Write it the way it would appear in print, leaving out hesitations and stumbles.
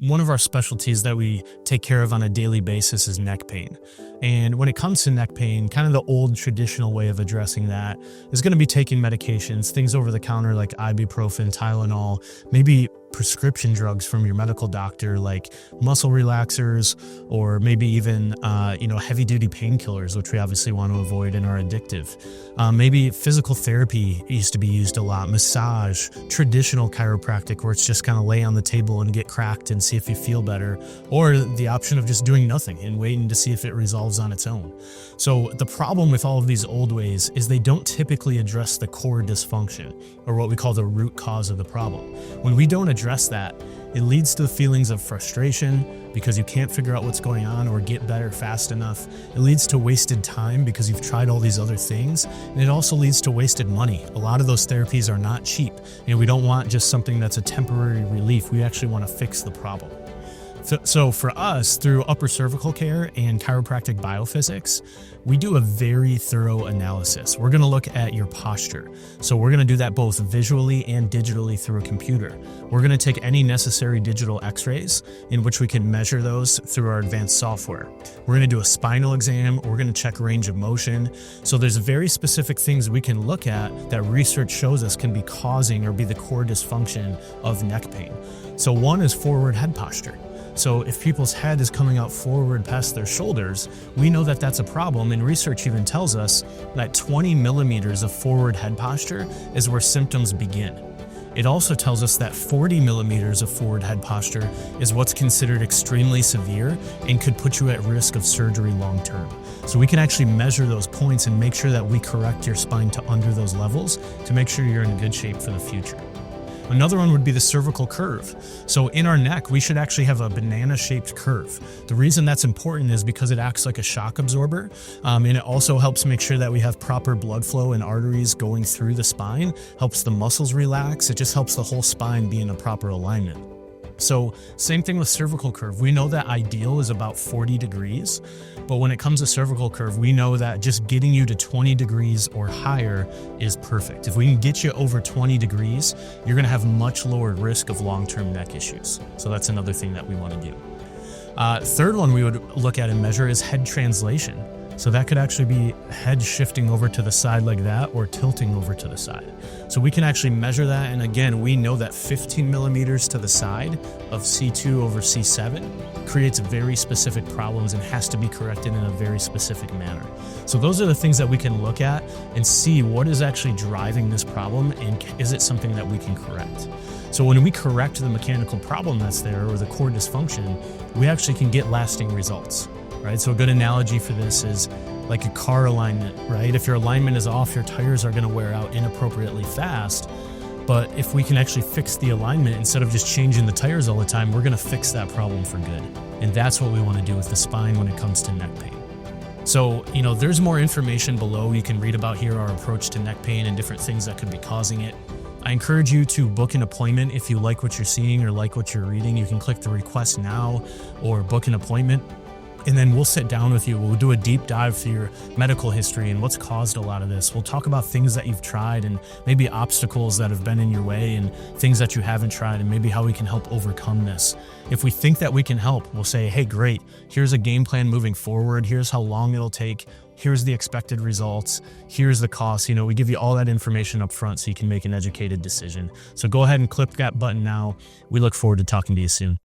One of our specialties that we take care of on a daily basis is neck pain. And when it comes to neck pain, kind of the old traditional way of addressing that is going to be taking medications, things over the counter like ibuprofen, Tylenol, maybe prescription drugs from your medical doctor like muscle relaxers, or maybe even heavy duty painkillers, which we obviously want to avoid and are addictive. Maybe physical therapy used to be used a lot, massage, traditional chiropractic where it's just kind of lay on the table and get cracked and see if you feel better, or the option of just doing nothing and waiting to see if it resolves on its own. So the problem with all of these old ways is they don't typically address the core dysfunction, or what we call the root cause of the problem. When we don't address that, it leads to feelings of frustration because you can't figure out what's going on or get better fast enough. It leads to wasted time because you've tried all these other things, and it also leads to wasted money. A lot of those therapies are not cheap, and we don't want just something that's a temporary relief. We actually want to fix the problem. So for us, through upper cervical care and chiropractic biophysics, we do a very thorough analysis. We're going to look at your posture. So we're going to do that both visually and digitally through a computer. We're going to take any necessary digital x-rays in which we can measure those through our advanced software. We're going to do a spinal exam. We're going to check range of motion. So there's very specific things we can look at that research shows us can be causing or be the core dysfunction of neck pain. So one is forward head posture. So if people's head is coming out forward past their shoulders, we know that that's a problem, and research even tells us that 20 millimeters of forward head posture is where symptoms begin. It also tells us that 40 millimeters of forward head posture is what's considered extremely severe and could put you at risk of surgery long term. So we can actually measure those points and make sure that we correct your spine to under those levels to make sure you're in good shape for the future. Another one would be the cervical curve. So in our neck, we should actually have a banana-shaped curve. The reason that's important is because it acts like a shock absorber, and it also helps make sure that we have proper blood flow and arteries going through the spine, helps the muscles relax. It just helps the whole spine be in a proper alignment. So same thing with cervical curve. We know that ideal is about 40 degrees, but when it comes to cervical curve, we know that just getting you to 20 degrees or higher is perfect. If we can get you over 20 degrees, you're gonna have much lower risk of long-term neck issues. So that's another thing that we wanna do. Third one we would look at and measure is head translation. So that could actually be head shifting over to the side like that or tilting over to the side. So we can actually measure that. And again, we know that 15 millimeters to the side of C2 over C7 creates very specific problems and has to be corrected in a very specific manner. So those are the things that we can look at and see what is actually driving this problem, and is it something that we can correct. So when we correct the mechanical problem that's there, or the core dysfunction, we actually can get lasting results. Right? So a good analogy for this is like a car alignment, right? If your alignment is off, your tires are going to wear out inappropriately fast. But if we can actually fix the alignment instead of just changing the tires all the time, we're going to fix that problem for good. And that's what we want to do with the spine when it comes to neck pain. So, there's more information below. You can read about here our approach to neck pain and different things that could be causing it. I encourage you to book an appointment if you like what you're seeing or like what you're reading. You can click the request now or book an appointment. And then we'll sit down with you. We'll do a deep dive through your medical history and what's caused a lot of this. We'll talk about things that you've tried and maybe obstacles that have been in your way and things that you haven't tried and maybe how we can help overcome this. If we think that we can help, we'll say, hey, great, here's a game plan moving forward. Here's how long it'll take. Here's the expected results. Here's the cost. We give you all that information up front so you can make an educated decision. So go ahead and click that button now. We look forward to talking to you soon.